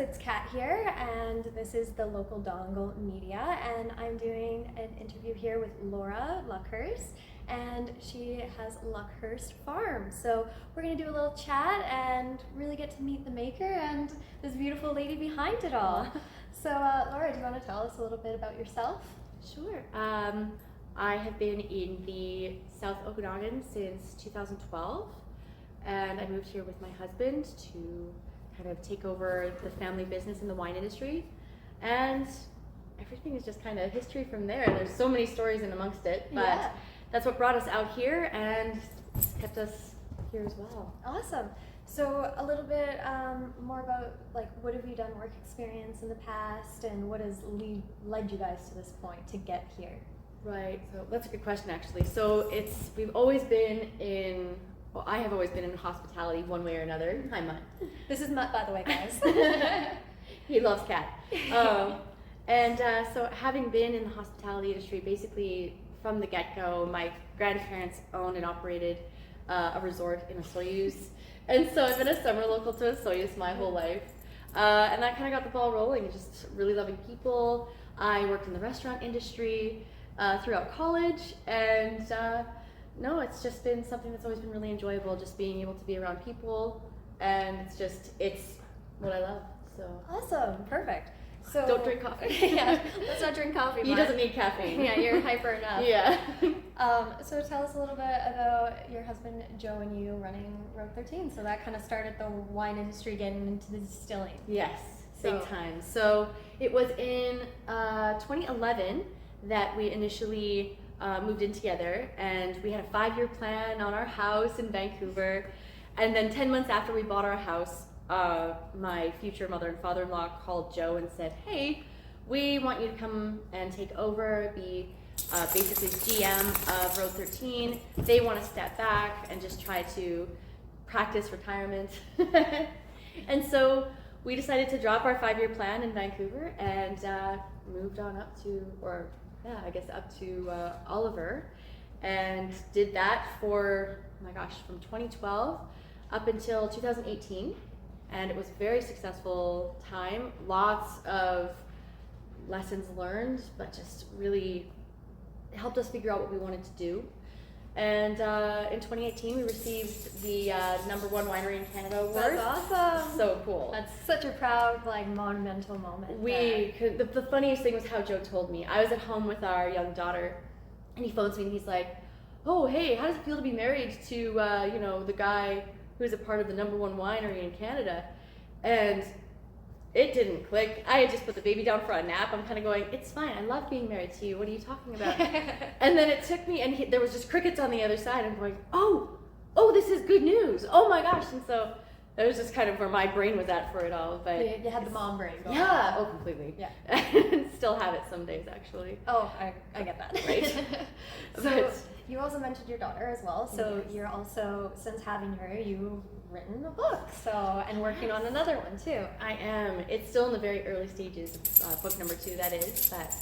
it's Kat here, and this is the local Dongle media, and I'm doing an interview here with Laura Luckhurst, and she has Luckhurst Farm. So we're going to do a little chat and really get to meet the maker and this beautiful lady behind it all. So Laura, do you want to tell us a little bit about yourself? Sure. I have been in the South Okanagan since 2012, and I moved here with my husband to kind of take over the family business in the wine industry, and everything is just kind of history from there. There's so many stories in amongst it, but that's what brought us out here and it's kept us here as well. Awesome. So a little bit more about what have you done work experience in the past, and what has led you guys to this point to get here? Right, so that's a good question actually. So we've always been I have always been in hospitality one way or another. Hi, Mutt. This is Mutt, by the way, guys. He loves Kat. So having been in the hospitality industry, basically from the get-go, my grandparents owned and operated a resort in Osoyoos. And so I've been a summer local to Osoyoos my whole life. And that kind of got the ball rolling, just really loving people. I worked in the restaurant industry throughout college, and no, it's just been something that's always been really enjoyable, just being able to be around people, and it's what I love. So awesome, perfect. So don't drink coffee. Yeah, let's not drink coffee. He doesn't need caffeine. Yeah, you're hyper enough. Yeah. So tell us a little bit about your husband Joe and you running Road 13. So that kind of started the wine industry getting into the distilling. Yes, big time. So it was in 2011 that we initially moved in together, and we had a 5-year plan on our house in Vancouver, and then 10 months after we bought our house, my future mother and father-in-law called Joe and said, hey, we want you to come and take over, be basically GM of Road 13. They want to step back and just try to practice retirement. And so we decided to drop our 5-year plan in Vancouver and moved on up to Oliver, and did that for, oh my gosh, from 2012 up until 2018, and it was a very successful time. Lots of lessons learned, but just really helped us figure out what we wanted to do. And in 2018, we received the #1 winery in Canada award. That's awesome. So cool. That's such a proud, monumental moment. The funniest thing was how Joe told me. I was at home with our young daughter, and he phones me and he's like, oh, hey, how does it feel to be married to, the guy who's a part of the #1 winery in Canada? And it didn't click. I had just put the baby down for a nap. I'm kind of going, it's fine. I love being married to you. What are you talking about? And then it took me, and there was just crickets on the other side. I'm going, oh, this is good news. Oh my gosh. And so that was just kind of where my brain was at for it all. But you had the mom brain going. Yeah. Oh, completely. Yeah. Still have it some days, actually. Oh, I get that. Right. So you also mentioned your daughter as well. So Yes. you're also, since having her, you've written a book. And working on another one too. I am. It's still in the very early stages of book number 2, that is. But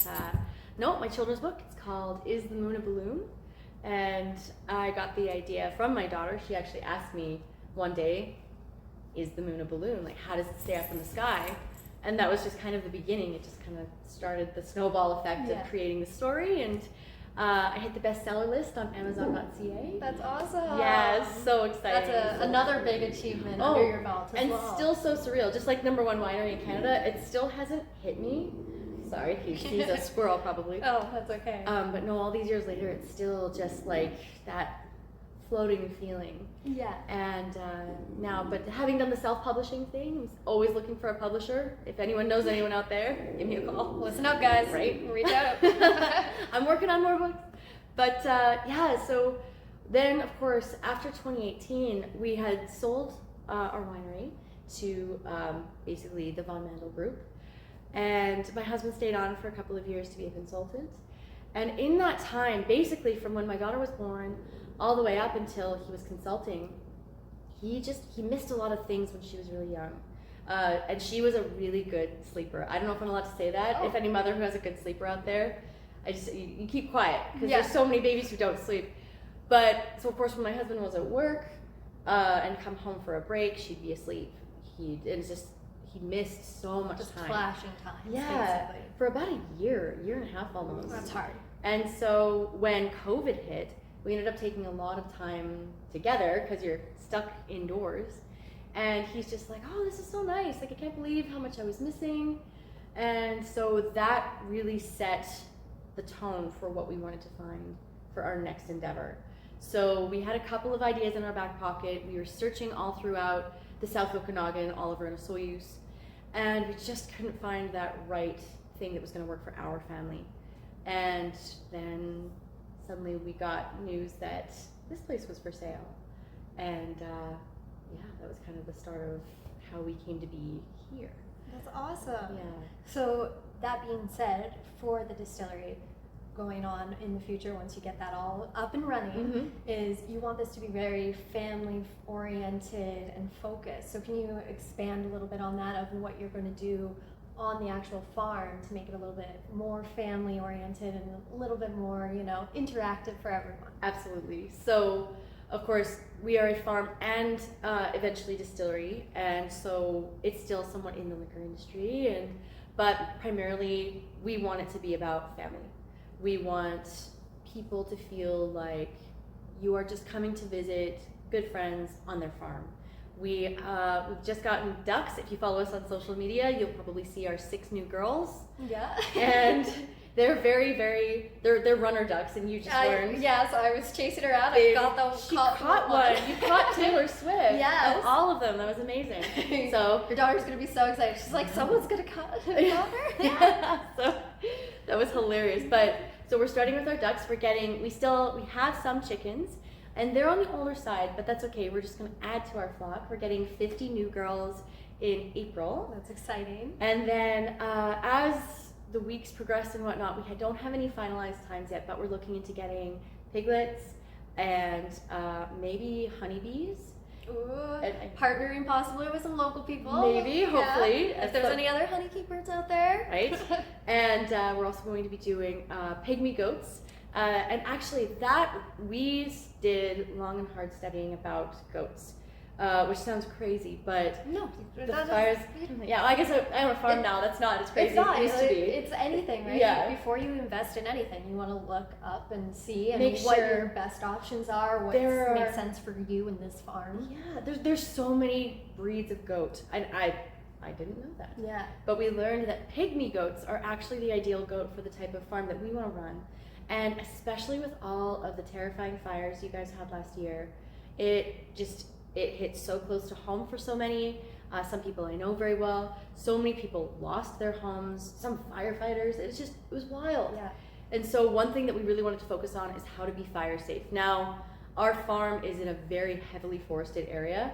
no, my children's book. It's called Is the Moon a Balloon? And I got the idea from my daughter. She actually asked me one day, is the moon a balloon? How does it stay up in the sky? And that was just kind of the beginning. It just kind of started the snowball effect of creating the story, and I hit the bestseller list on Amazon.ca. That's awesome. Yes, so exciting. That's another big achievement under your belt as well. And still so surreal. Just like #1 winery in Canada, it still hasn't hit me. Sorry, he's a squirrel probably. Oh, that's okay. But no, all these years later, it's still just like that floating feeling. Yeah. And now, but having done the self-publishing thing, I'm always looking for a publisher. If anyone knows anyone out there, give me a call. Listen up, guys. Right? Reach out. I'm working on more books. But so then, of course, after 2018, we had sold our winery to basically the Von Mandel Group. And my husband stayed on for a couple of years to be a consultant. And in that time, basically from when my daughter was born all the way up until he was consulting, he missed a lot of things when she was really young. And she was a really good sleeper. I don't know if I'm allowed to say that. If any mother who has a good sleeper out there, you keep quiet, because there's so many babies who don't sleep. But so of course when my husband was at work and come home for a break, she'd be asleep. he missed so much Just time. clashing times, Yeah, basically. for about a year and a half almost. That's hard. And so when COVID hit, we ended up taking a lot of time together because you're stuck indoors. And he's just like, oh, this is so nice. Like, I can't believe how much I was missing. And so that really set the tone for what we wanted to find for our next endeavor. So we had a couple of ideas in our back pocket. We were searching all throughout the South Okanagan, Oliver and Osoyoos, and we just couldn't find that right thing that was going to work for our family. And then suddenly we got news that this place was for sale. And yeah, that was kind of the start of how we came to be here. That's awesome. Yeah. So that being said, for the distillery going on in the future, once you get that all up and running, is you want this to be very family oriented and focused. So can you expand a little bit on that, of what you're going to do on the actual farm to make it a little bit more family oriented and a little bit more, you know, interactive for everyone? Absolutely. So of course, we are a farm and eventually distillery, and so it's still somewhat in the liquor industry, but primarily we want it to be about family. We want people to feel like you are just coming to visit good friends on their farm. We've just gotten ducks. If you follow us on social media, you'll probably see our 6 new girls. Yeah. And they're they're runner ducks, and you just learned. Yeah, so I was chasing her out. She caught one. You caught Taylor Swift. Yes. Of all of them. That was amazing. So your daughter's gonna be so excited. She's like, someone's gonna cut her. Yeah. So that was hilarious. But so we're starting with our ducks. We have some chickens, and they're on the older side, but that's okay. We're just gonna add to our flock. We're getting 50 new girls in April. That's exciting. And then as the weeks progress and whatnot, we don't have any finalized times yet, but we're looking into getting piglets and maybe honeybees. Ooh, And partnering possibly with some local people. Maybe, hopefully. Yeah. If there's any other honey keepers out there. Right. And we're also going to be doing pygmy goats. And actually that we did long and hard studying about goats. Which sounds crazy, but no, the fires. Yeah, I guess I own a farm now. That's not as crazy it's not, as it used to be. It's anything, right? Yeah. Before you invest in anything, you want to look up and see and Make what sure your best options are, what makes sense for you in this farm. Yeah, there's so many breeds of goat, and I didn't know that. Yeah. But we learned that pygmy goats are actually the ideal goat for the type of farm that we want to run, and especially with all of the terrifying fires you guys had last year, it hit so close to home for so many. Some people I know very well. So many people lost their homes. Some firefighters. It was wild. Yeah. And so one thing that we really wanted to focus on is how to be fire safe. Now, our farm is in a very heavily forested area,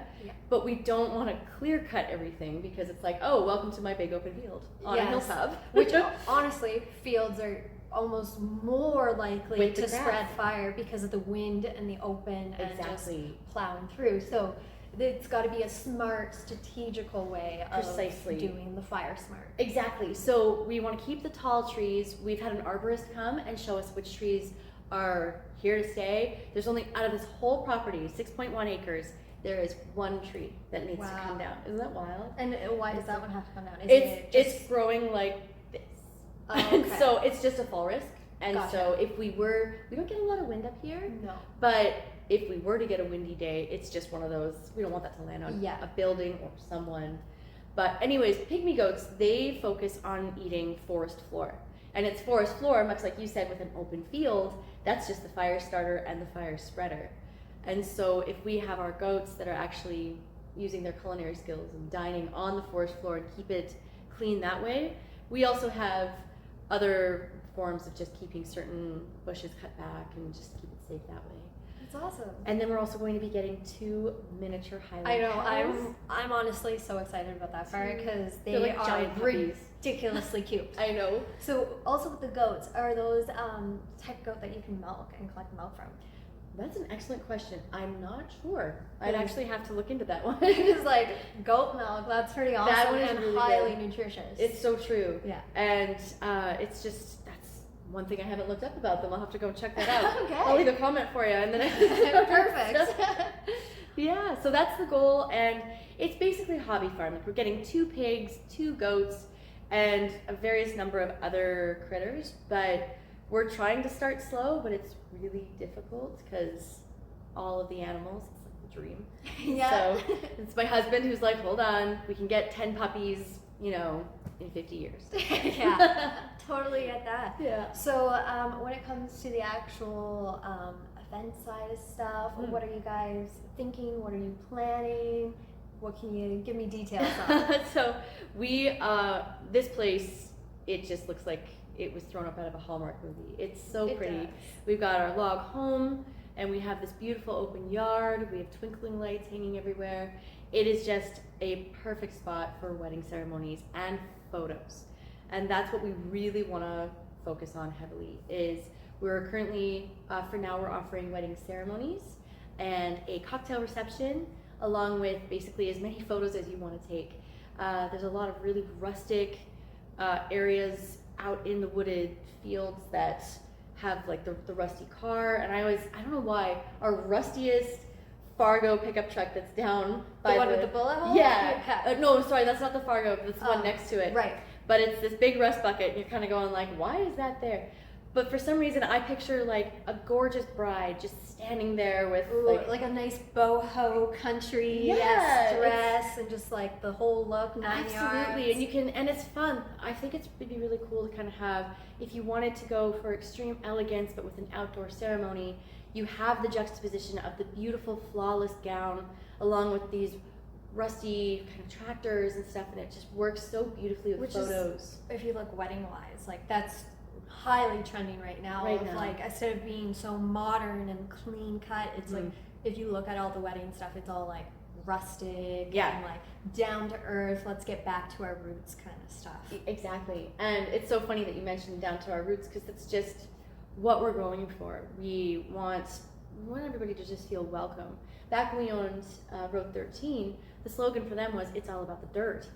but we don't want to clear cut everything because it's like, oh, welcome to my big open field on a hilltop. Which honestly, fields are almost more likely to spread fire because of the wind and the open and just plowing through. So it's got to be a smart, strategical way of doing the fire smart. Exactly. So we want to keep the tall trees. We've had an arborist come and show us which trees are here to stay. There's only, out of this whole property, 6.1 acres, there is one tree that needs to come down. Isn't that wild? And why does that one have to come down? It's growing like this. Oh, okay. So it's just a fall risk. And Gotcha. so if we don't get a lot of wind up here. No. But if we were to get a windy day, it's just one of those, we don't want that to land on a building or someone. But anyways, pygmy goats, they focus on eating forest floor. And it's forest floor, much like you said, with an open field, that's just the fire starter and the fire spreader. And so if we have our goats that are actually using their culinary skills and dining on the forest floor and keep it clean that way, we also have other forms of just keeping certain bushes cut back and just keep it safe that way. That's awesome. And then we're also going to be getting 2 miniature Highland I know. cows. I'm honestly so excited about that fire because they like are giant puppies. Ridiculously cute. I know. So also with the goats, are those type of goat that you can milk and collect milk from? That's an excellent question. I'm not sure. I'd actually have to look into that one. It's like goat milk. That's pretty awesome. That one is and really highly good. nutritious. It's so true. Yeah. And it's just, that's one thing I haven't looked up about them. I'll have to go check that out. Okay. I'll leave a comment for you. And then Perfect. Yeah, so that's the goal, and it's basically a hobby farm. Like, we're getting 2 pigs, 2 goats, and a various number of other critters, but we're trying to start slow, but it's really difficult because all of the animals, it's like the dream. Yeah. So it's my husband who's like, hold on, we can get 10 puppies, you know, in 50 years. Yeah, totally get that. Yeah. So when it comes to the actual event side of stuff, what are you guys thinking? What are you planning? What can you give me details on? So we, this place, it just looks like it was thrown up out of a Hallmark movie. It's so pretty. Does. We've got our log home, and we have this beautiful open yard. We have twinkling lights hanging everywhere. It is just a perfect spot for wedding ceremonies and photos. And that's what we really want to focus on heavily. Is we're currently, for now, we're offering wedding ceremonies and a cocktail reception, along with basically as many photos as you want to take. There's a lot of really rustic areas out in the wooded fields that have like the rusty car, and I don't know why, our rustiest Fargo pickup truck that's down by the one with the bullet hole? Yeah. No, sorry, that's not the Fargo, that's the one next to it. Right. But it's this big rust bucket, and you're kind of going like, why is that there? But for some reason, I picture like a gorgeous bride just standing there with like a nice boho country dress and just like the whole look, 9 yards. Absolutely, and it's fun. I think it'd be really cool to kind of have, if you wanted to go for extreme elegance but with an outdoor ceremony, you have the juxtaposition of the beautiful flawless gown along with these rusty kind of tractors and stuff, and it just works so beautifully with photos. If you look wedding wise, like that's highly trending right now. Like, instead of being so modern and clean cut, it's like if you look at all the wedding stuff, it's all like rustic and like down to earth, let's get back to our roots kind of stuff. Exactly. And it's so funny that you mentioned down to our roots, because it's just what we're going for. We want everybody to just feel welcome. Back when we owned Road 13, the slogan for them was, it's all about the dirt.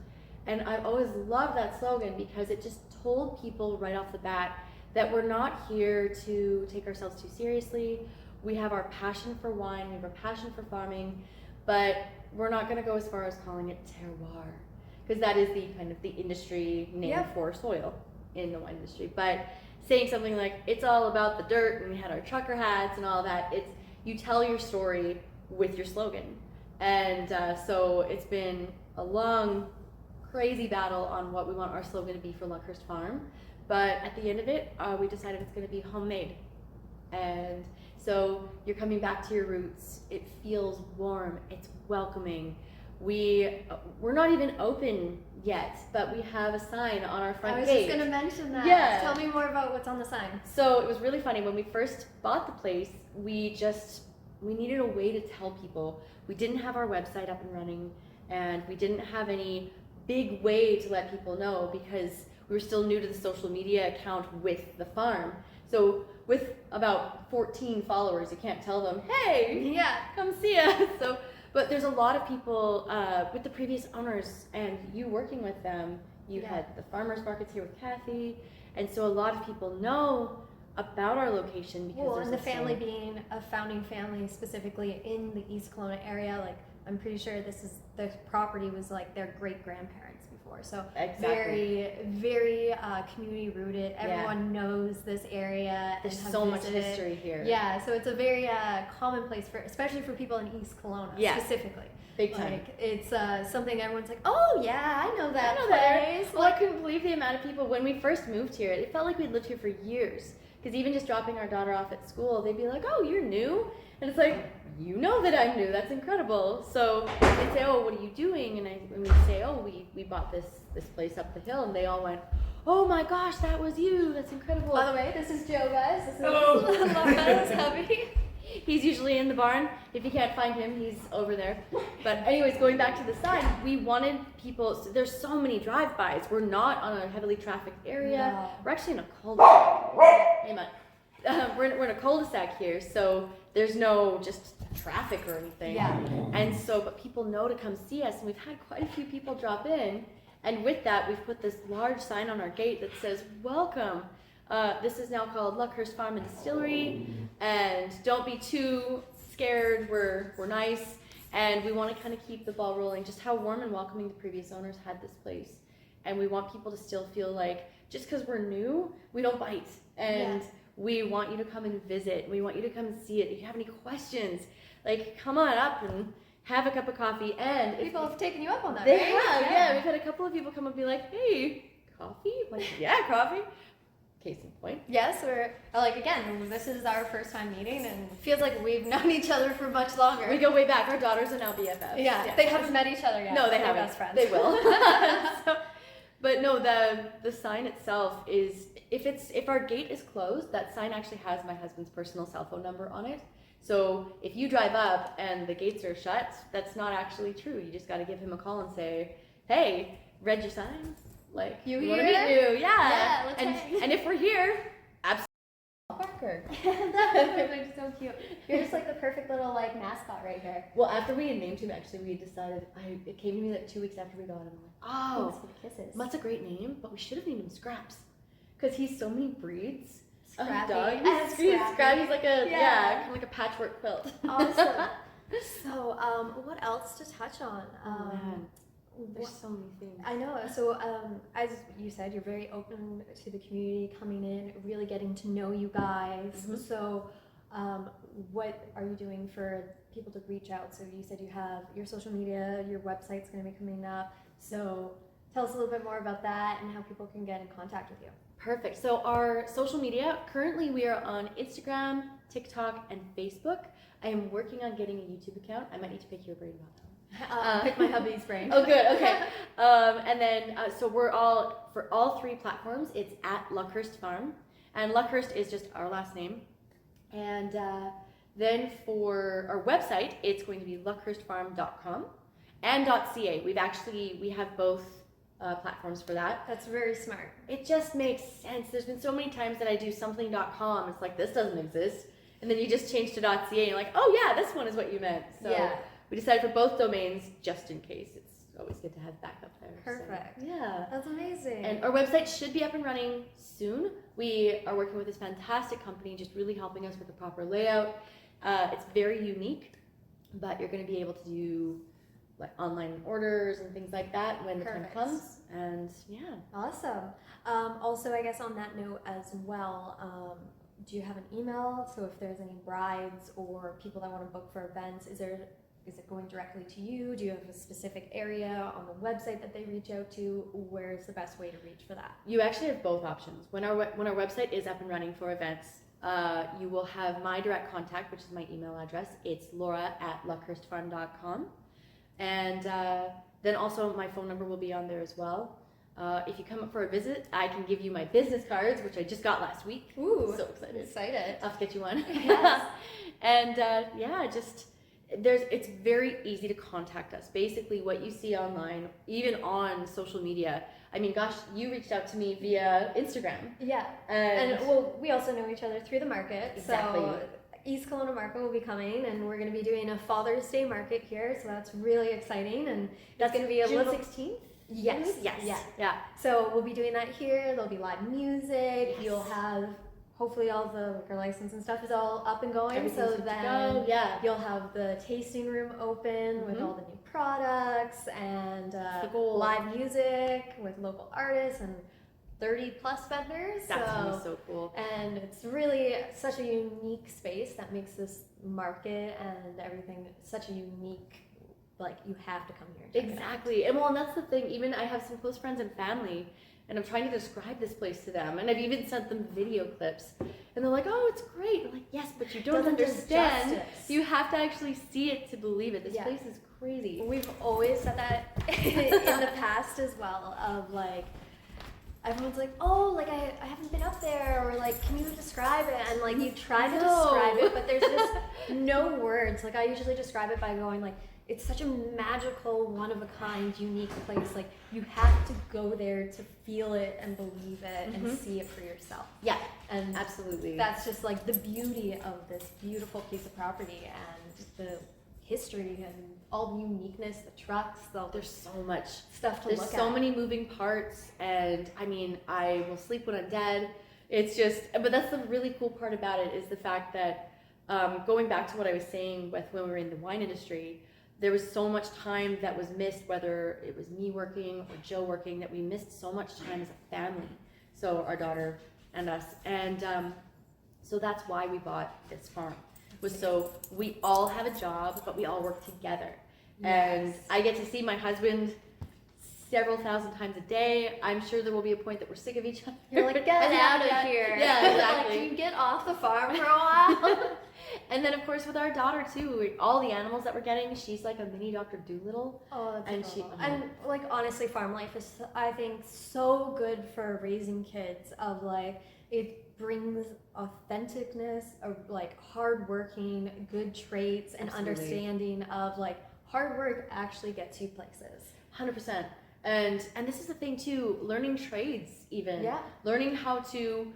And I always loved that slogan because it just told people right off the bat that we're not here to take ourselves too seriously. We have our passion for wine, we have our passion for farming, but we're not going to go as far as calling it terroir, because that is the kind of the industry name for soil in the wine industry. But saying something like, it's all about the dirt, and we had our trucker hats and all that, it's, you tell your story with your slogan. And so it's been a long, crazy battle on what we want our slogan to be for Luckhurst Farm. But at the end of it, we decided it's going to be homemade. And so you're coming back to your roots. It feels warm. It's welcoming. We're not even open yet, but we have a sign on our front gate. I was just going to mention that. Yeah. Tell me more about what's on the sign. So it was really funny. When we first bought the place, we needed a way to tell people. We didn't have our website up and running, and we didn't have any big way to let people know because we were still new to the social media account with the farm. So with about 14 followers, you can't tell them, hey, come see us. So, but there's a lot of people with the previous owners and you working with them. You had the farmers markets here with Kathy, and so a lot of people know about our location because and the family being a founding family specifically in the East Colona area, like I'm pretty sure this property was like their great grandparents before, so very, very community rooted. Everyone knows this area. There's so much history here. Yeah, so it's a very common place especially for people in East Colona specifically. Big time. Like, it's something everyone's like, oh yeah, I know that place. Well, I couldn't believe the amount of people when we first moved here. It felt like we'd lived here for years. Because even just dropping our daughter off at school, they'd be like, oh, you're new? And it's like, you know that I'm new. That's incredible. So they'd say, oh, what are you doing? And we'd say, oh, we bought this place up the hill. And they all went, oh my gosh, that was you. That's incredible. By the way, this is Joe, guys. This is Laura's hubby. He's usually in the barn. If you can't find him, he's over there. But anyways, going back to the sign, we wanted people, so there's so many drive-bys. We're not on a heavily trafficked area. No. We're actually in a cul-de-sac. Hey, man. We're in a cul-de-sac here, so there's no just traffic or anything. Yeah. And so, but people know to come see us, and we've had quite a few people drop in. And with that, we've put this large sign on our gate that says, welcome. This is now called Luckhurst Farm Distillery, and don't be too scared. We're nice. And we want to kind of keep the ball rolling, just how warm and welcoming the previous owners had this place. And we want people to still feel like, just because we're new, we don't bite. And we want you to come and visit. We want you to come and see it. If you have any questions, like, come on up and have a cup of coffee. And people have taken you up on that, they right? have, yeah. We've had a couple of people come up and be like, hey, coffee? I'm like, yeah, coffee. Case in point. Yes, we're like, again, this is our first time meeting, and it feels like we've known each other for much longer. We go way back. Our daughters are now BFFs. Yeah, they haven't met each other yet. No, they They're haven't. best friends. They will. But no, the sign itself is, if our gate is closed, that sign actually has my husband's personal cell phone number on it. So if you drive up and the gates are shut, that's not actually true. You just got to give him a call and say, hey, read your sign. Like, you want to here? meet you. Yeah, let's hang. And if we're here, absolutely. Parker. That's so cute. You're just like the perfect little like mascot right here. Well, after we had named him, actually, we decided, it came to me like 2 weeks after we got him. I'm like, Thanks for the kisses. that's a great name, but we should have named him Scraps. Because he's so many breeds. Scrappy. Dog. And Scrappy. He's like a, Yeah. kind of like a patchwork quilt. Awesome. So, what else to touch on? Man. There's so many things. I know. So, as you said, you're very open to the community coming in, really getting to know you guys. Mhm. So, what are you doing for people to reach out? So, you said you have your social media, your website's going to be coming up. So, tell us a little bit more about that and how people can get in contact with you. Perfect. So our social media, currently we are on Instagram, TikTok, and Facebook. I am working on getting a YouTube account. I might need to pick your brain about that. Pick my hubby's brain. Oh, good. Okay. And then, so we're for all three platforms, it's at Luckhurst Farm. And Luckhurst is just our last name. And then for our website, it's going to be luckhurstfarm.com and .ca. We have both platforms for that. That's very smart. It just makes sense. There's been so many times that I do something.com. It's like, this doesn't exist. And then you just change to .ca and you're like, oh yeah, this one is what you meant. So Yeah. we decided for both domains, just in case. It's always good to have backup there. Perfect. So, yeah. That's amazing. And our website should be up and running soon. We are working with this fantastic company, just really helping us with the proper layout. It's very unique, but you're going to be able to do like online orders and things like that when the time comes. And yeah. Awesome. Also, I guess on that note as well, do you have an email? So if there's any brides or people that want to book for events, is it going directly to you? Do you have a specific area on the website that they reach out to? Where's the best way to reach for that? You actually have both options. When our website is up and running for events, you will have my direct contact, which is my email address. It's laura@luckhurstfarm.com. And then also my phone number will be on there as well. If you come up for a visit, I can give you my business cards, which I just got last week. Ooh, so excited. Excited. I'll have to get you one. Yes. And it's very easy to contact us. Basically what you see online, even on social media. I mean, gosh, you reached out to me via Instagram. Yeah. And well, we also know each other through the market. Exactly. So East Colona Market will be coming, and we're going to be doing a Father's Day market here, so that's really exciting. And that's going to be a June little 16th? Yes. Yeah. So we'll be doing that here. There'll be live music. Yes. You'll have, hopefully all the liquor license and stuff is all up and going. Everything's So good to then go. Yeah. you'll have the tasting room open with all the new products and the goal. live music with local artists and 30 plus vendors. That's gonna be so cool. And it's really such a unique space that makes this market and everything such a unique, like, you have to come here. And check it out. Exactly. And that's the thing. Even I have some close friends and family, and I'm trying to describe this place to them. And I've even sent them video clips. And they're like, oh, it's great. I'm like, yes, but you don't Doesn't do understand. justice. You have to actually see it to believe it. This Yeah. place is crazy. We've always said that in the past as well, of like, everyone's like, oh, like I haven't been up there, or like, can you describe it? And like, you try to describe it, but there's just no words. Like, I usually describe it by going like, it's such a magical, one-of-a-kind, unique place. Like, you have to go there to feel it and believe it and see it for yourself. Yeah, And absolutely. that's just like the beauty of this beautiful piece of property and the history and all the uniqueness, the trucks, There's so much stuff to There's look at. so many moving parts, and I mean, I will sleep when I'm dead. It's just, but that's the really cool part about it, is the fact that going back to what I was saying with when we were in the wine industry, there was so much time that was missed, whether it was me working or Joe working, that we missed so much time as a family. So our daughter and us. And so that's why we bought this farm. Was so we all have a job, but we all work together. And Yes. I get to see my husband several thousand times a day. I'm sure there will be a point that we're sick of each other. You're like, get out of here. Yeah, exactly. Like, can you get off the farm for a while? And then, of course, with our daughter, too, all the animals that we're getting, she's like a mini Dr. Dolittle. Oh, that's And adorable. she- And like honestly, farm life is, I think, so good for raising kids. Of like, it brings authenticness, of like hardworking, good traits, and Absolutely. understanding of like hard work actually gets you places. 100%. And this is the thing, too, learning trades, even. Yeah. Learning how to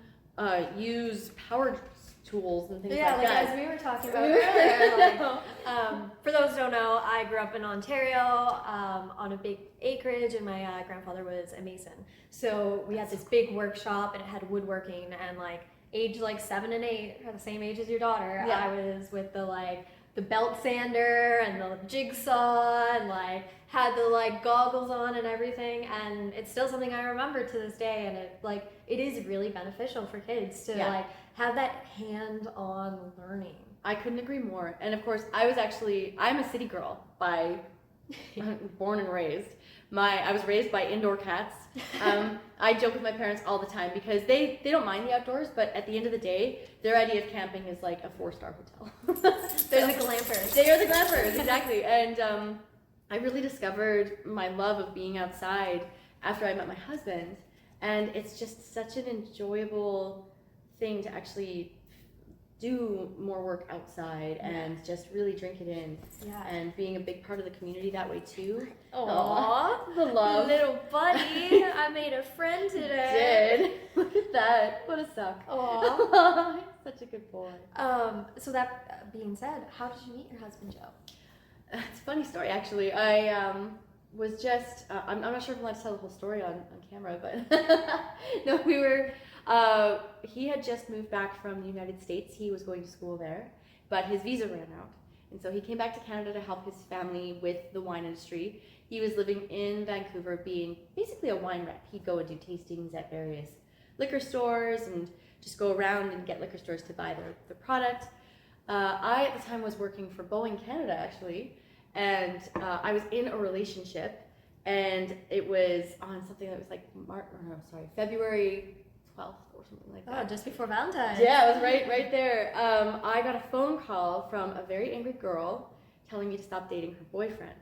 use power tools and things Yeah, like like that. as we were talking about earlier, like, for those who don't know, I grew up in Ontario on a big acreage, and my grandfather was a mason. So we had this big workshop, and it had woodworking, and like age like 7 and 8, are the same age as your daughter. Yeah. I was with the belt sander and the jigsaw, and like had the like goggles on and everything, and it's still something I remember to this day. And it is really beneficial for kids to Yeah. like have that hand-on learning. I couldn't agree more. And of course, I'm a city girl by born and raised. I was raised by indoor cats. I joke with my parents all the time because they don't mind the outdoors, but at the end of the day, their idea of camping is like a 4-star hotel. They're the glampers. They are the glampers, exactly. And I really discovered my love of being outside after I met my husband. And it's just such an enjoyable thing to actually do more work outside and just really drink it in. Yeah. And being a big part of the community that way too. Aww. The love. Little buddy. I made a friend today. Did. Look at that. What a suck. Aww. Such a good boy. So that being said, how did you meet your husband, Joe? It's a funny story, actually. I was just, I'm not sure if I'm allowed to tell the whole story on camera, but no, we were, he had just moved back from the United States. He was going to school there, but his visa ran out. And so he came back to Canada to help his family with the wine industry. He was living in Vancouver being basically a wine rep. He'd go and do tastings at various liquor stores and just go around and get liquor stores to buy their product. I, at the time, was working for Boeing Canada, actually, and I was in a relationship, and it was on something that was like February 12th or something like that. Oh, just before Valentine's. Yeah, it was right there. I got a phone call from a very angry girl telling me to stop dating her boyfriend,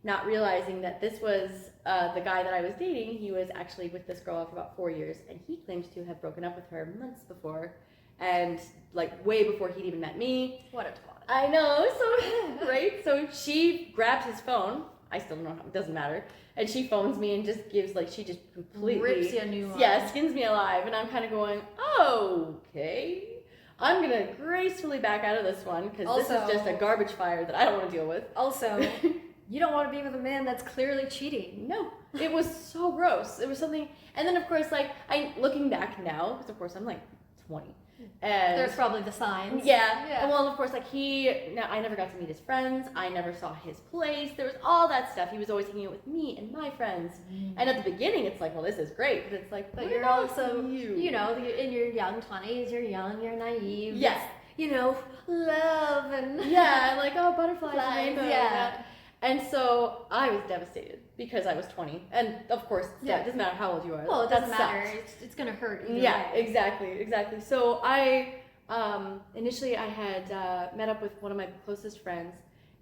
not realizing that this was the guy that I was dating. He was actually with this girl for about 4 years, and he claimed to have broken up with her months before, and like way before he'd even met me. What a twat. I know, so right? So she grabs his phone. I still don't know how, it doesn't matter. And she phones me and just gives she just completely rips you a new one. Yeah, skins me alive. And I'm kind of going, okay, I'm gonna gracefully back out of this one because this is just a garbage fire that I don't want to deal with. Also, you don't want to be with a man that's clearly cheating. No, it was so gross. It was something, and then of course, looking back now, because of course I'm like 20. And there's probably the signs. Yeah. Yeah. And well, of course, I never got to meet his friends. I never saw his place. There was all that stuff. He was always hanging out with me and my friends. And at the beginning, it's like, well, this is great. But it's like, But what you're about also, you? in your young 20s, you're young, you're naive. Yes. Love and... Yeah, like, oh, butterflies and Flies, rainbows. yeah. And so I was devastated because I was 20. And of course, Yeah. it doesn't matter how old you are. Well, it That doesn't matter. sucks. It's going to hurt either Yeah, way. exactly. So I initially I had met up with one of my closest friends,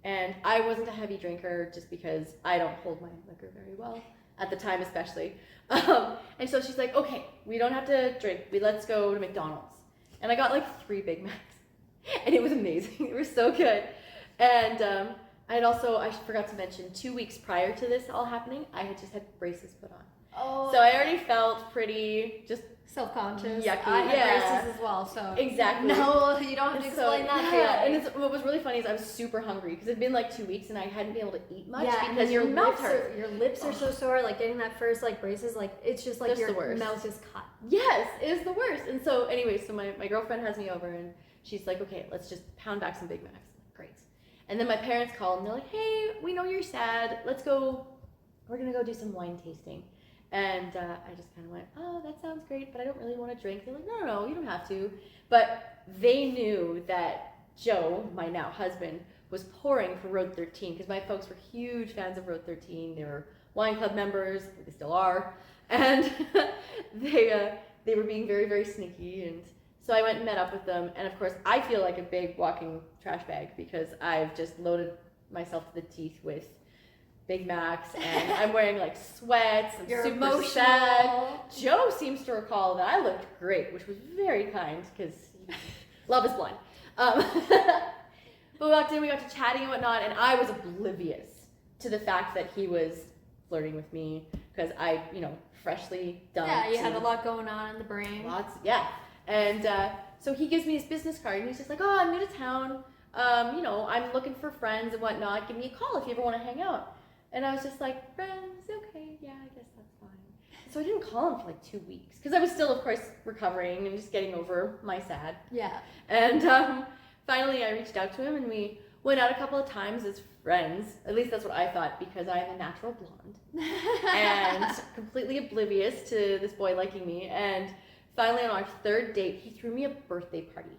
and I wasn't a heavy drinker just because I don't hold my liquor very well at the time, especially. And so she's like, okay, we don't have to drink. Let's go to McDonald's. And I got like 3 Big Macs, and it was amazing. It was so good. And I forgot to mention, 2 weeks prior to this all happening, I had just had braces put on. Oh. So I already felt pretty just Self-conscious. yucky. I had Yeah. braces as well, so... Exactly. No, you don't have to explain that to yeah. you. And what was really funny is I was super hungry because it'd been like 2 weeks and I hadn't been able to eat much Yeah, and because your your mouth lips hurt. your lips are so sore, like getting that first braces, it's just like That's your the worst. mouth is cut. Yes, it was the worst. And so anyway, so my girlfriend has me over and she's like, okay, let's just pound back some Big Macs. Great. And then my parents called and they're like, hey, we know you're sad. We're going to go do some wine tasting. And I just kind of went, oh, that sounds great, but I don't really want to drink. They're like, no, you don't have to. But they knew that Joe, my now husband, was pouring for Road 13 because my folks were huge fans of Road 13. They were wine club members, they still are. And they were being very, very sneaky. And so I went and met up with them. And of course, I feel like a big walking trash bag because I've just loaded myself to the teeth with Big Macs, and I'm wearing like sweats. I'm You're super emotional. sad. Joe seems to recall that I looked great, which was very kind because love is blind. But we walked in, we got to chatting and whatnot, and I was oblivious to the fact that he was flirting with me because I, freshly dumped. Yeah, you had a lot going on in the brain. Yeah. And so he gives me his business card, and he's just like, oh, I'm new to town. I'm looking for friends and whatnot. Give me a call if you ever want to hang out. And I was just like, friends, okay, yeah, I guess that's fine. So I didn't call him for like 2 weeks because I was still, of course, recovering and just getting over my sad. Yeah. And finally I reached out to him and we went out a couple of times as friends. At least that's what I thought because I'm a natural blonde and completely oblivious to this boy liking me. And finally on our third date, he threw me a birthday party.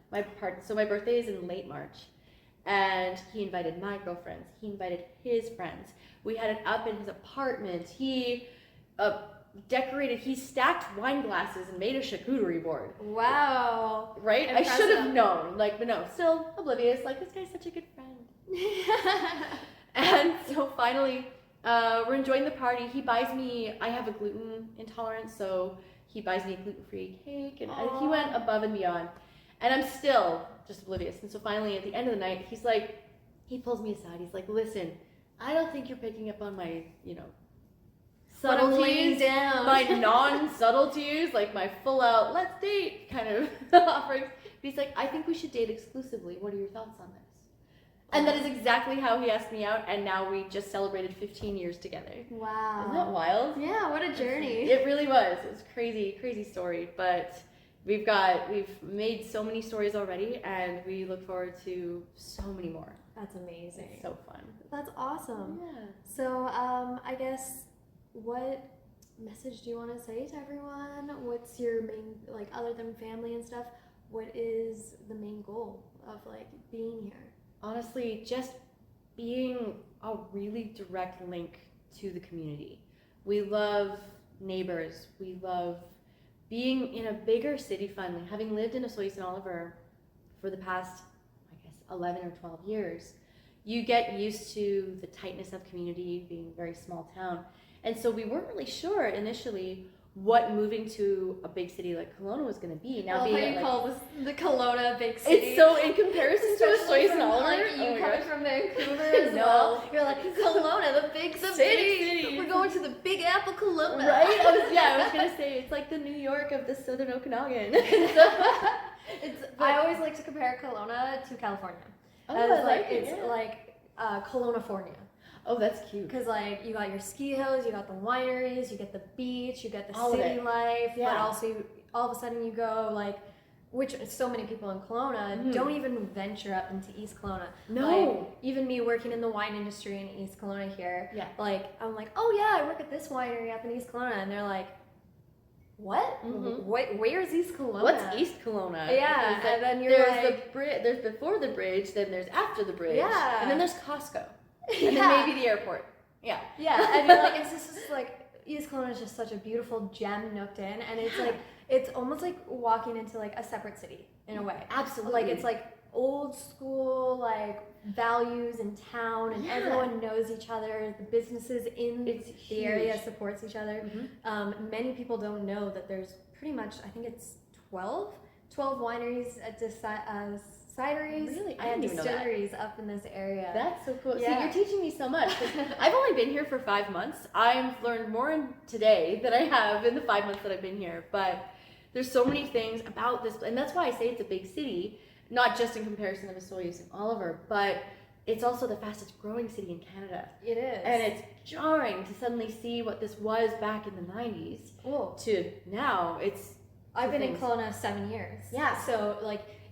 So my birthday is in late March. And he invited my girlfriends. He invited his friends. We had it up in his apartment. He he stacked wine glasses and made a charcuterie board. Wow. Right? Impressive. I should have known. but no, still oblivious. Like, this guy's such a good friend. And so finally, we're enjoying the party. He buys me, I have a gluten intolerance, so he buys me a gluten-free cake. And he went above and beyond. And I'm still just oblivious. And so finally, at the end of the night, he pulls me aside. He's like, listen, I don't think you're picking up on my, subtleties, my non-subtleties, like my full-out, let's date kind of offerings. But he's like, I think we should date exclusively. What are your thoughts on this? And that is exactly how he asked me out. And now we just celebrated 15 years together. Wow. Isn't that wild? Yeah, what a journey. It really was. It was a crazy, crazy story. But we've made so many stories already, and we look forward to so many more. That's amazing. It's so fun. That's awesome. Yeah. So, I guess, what message do you want to say to everyone? What's your main, other than family and stuff, what is the main goal of, being here? Honestly, just being a really direct link to the community. We love neighbors. We love being in a bigger city finally. Having lived in Osoyoos and Oliver for the past, 11 or 12 years, you get used to the tightness of community, being a very small town. And so we weren't really sure initially what moving to a big city like Colona was going to be. Now, being you call this the Colona big city. It's so, in comparison to Osoyoos and Oliver, you coming from Vancouver as well. You're like, Colona, the big city. We're going to the Big Apple, Colona. Right? I was going to say, it's like the New York of the Southern Okanagan. I always like to compare Colona to California. Oh, I like it. It's like California. Oh, that's cute. Because you got your ski hills, you got the wineries, you get the beach, you get the all city life, yeah. But also all of a sudden you go which so many people in Colona don't even venture up into East Kelowna. No. Even me working in the wine industry in East Kelowna here, yeah. I'm like, oh yeah, I work at this winery up in East Kelowna, and they're like, what? Mm-hmm. Where's East Kelowna? What's East Kelowna? Yeah, and then there's before the bridge, then there's after the bridge, yeah, and then there's Costco, and then maybe the airport. Yeah, and you're like, it's just East Kelowna is just such a beautiful gem nooked in, and it's it's almost like walking into a separate city in a way. Absolutely, it's old school values in town, and everyone knows each other. The businesses in the area supports each other. Mm-hmm. Many people don't know that there's pretty much, I think it's 12 wineries, cideries, really? and distilleries up in this area. That's so cool. Yeah. See, you're teaching me so much. I've only been here for 5 months. I've learned more today than I have in the 5 months that I've been here. But there's so many things about this, and that's why I say it's a big city. Not just in comparison to Osoyoos and Oliver, but it's also the fastest growing city in Canada. It is. And it's jarring to suddenly see what this was back in the 90s to now. I've been in Kelowna 7 years. Yeah. So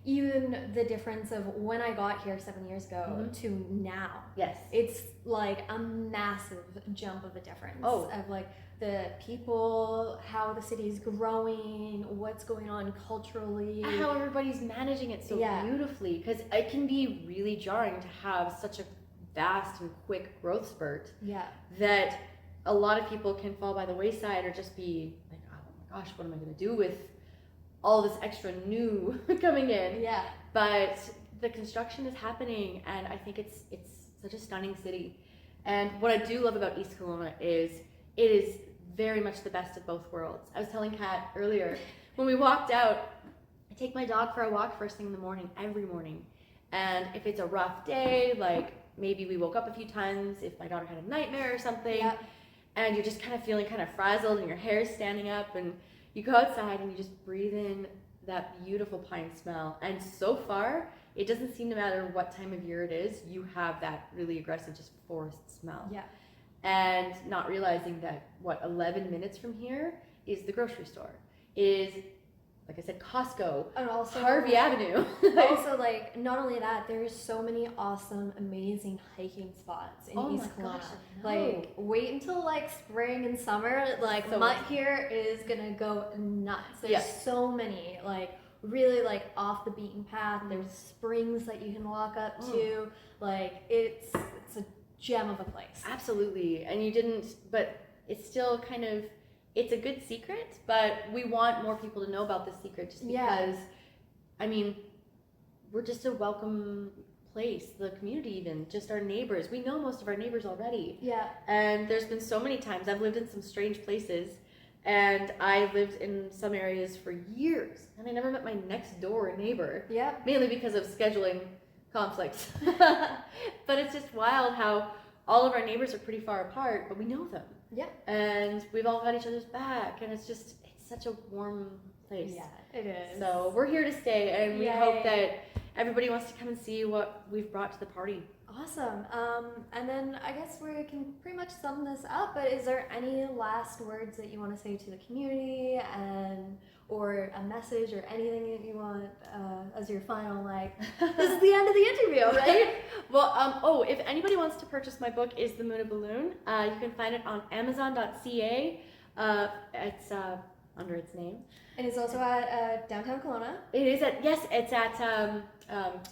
even the difference of when I got here 7 years ago Mhm. to now. Yes. It's like a massive jump of a difference of like the people, how the city is growing, what's going on culturally, how everybody's managing it so beautifully, because it can be really jarring to have such a vast and quick growth spurt that a lot of people can fall by the wayside or just be like, oh my gosh, what am I going to do with all this extra new coming in? But the construction is happening, and I think it's such a stunning city. And what I do love about East Colona is it is very much the best of both worlds. I was telling Kat earlier, when we walked out, I take my dog for a walk first thing in the morning, every morning. And if it's a rough day, like maybe we woke up a few times, if my daughter had a nightmare or something, and you're just kind of feeling kind of frazzled and your hair's standing up, and you go outside and you just breathe in that beautiful pine smell. And so far, it doesn't seem to matter what time of year it is, you have that really aggressive just forest smell. And not realizing that, 11 minutes from here is the grocery store, is, like I said, Costco, and also Harvey Avenue. Also, like, not only that, there's so many awesome, amazing hiking spots in East Colona. Like, wait until like spring and summer. Like, so Mutt here is gonna go nuts. There's so many, like, really like off the beaten path. There's springs that you can walk up to. Like, it's a gem of a place. Absolutely. And you didn't, but it's still kind of, it's a good secret, but we want more people to know about this secret just because, I mean, we're just a welcome place, the community even, just our neighbors. We know most of our neighbors already. And there's been so many times I've lived in some strange places, and I lived in some areas for years, and I never met my next door neighbor. Mainly because of scheduling conflicts. But it's just wild how all of our neighbors are pretty far apart, but we know them. And we've all got each other's back, and it's such a warm place. It is. So we're here to stay, and we hope that everybody wants to come and see what we've brought to the party. Awesome. And then I guess we can pretty much sum this up, but is there any last words that you want to say to the community, or a message or anything that you want as your final, like, this is the end of the interview, right? Well, if anybody wants to purchase my book, Is the Moon a Balloon? You can find it on Amazon.ca. It's under its name. And it's also at downtown Colona. It is it's at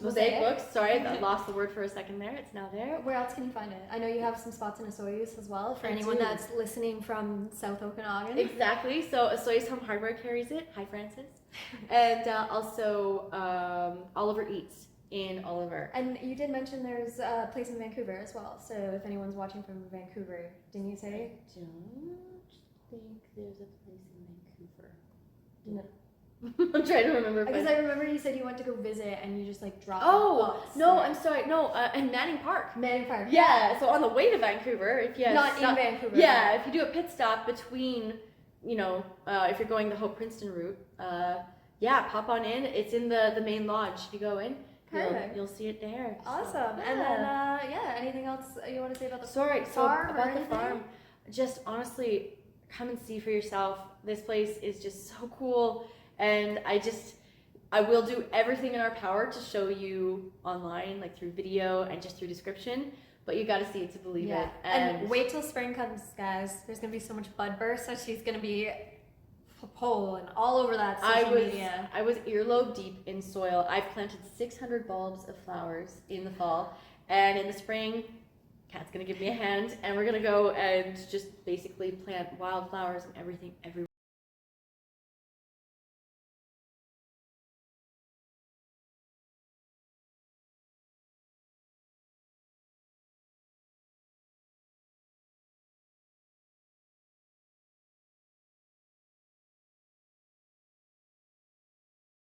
Mosaic Books. Sorry, I lost the word for a second there. It's now there. Where else can you find it? I know you have some spots in Osoyoos as well for anyone that's listening from South Okanagan. Exactly. So Osoyoos Home Hardware carries it. Hi, Francis. And also Oliver Eats in Oliver. And you did mention there's a place in Vancouver as well. So if anyone's watching from Vancouver, didn't you say? I don't think there's a place in Vancouver. No. I'm trying to remember. Because I remember you said you went to go visit and you just like dropped books. No, I'm sorry. No, in Manning Park. Manning Park. Yeah, so on the way to Vancouver, if you not in Vancouver. Yeah, if you do a pit stop between, if you're going the Hope Princeton route, pop on in. It's in the main lodge. If you go in, you'll see it there. Awesome. So, and then anything else you want to say about the farm? About the farm, just honestly, come and see for yourself. This place is just so cool. And I will do everything in our power to show you online, like through video and just through description, but you got to see it to believe it. And wait till spring comes, guys. There's going to be so much bud burst, so she's going to be polling all over that social media. I was earlobe deep in soil. I've planted 600 bulbs of flowers in the fall, and in the spring, Kat's going to give me a hand, and we're going to go and just basically plant wildflowers and everything everywhere.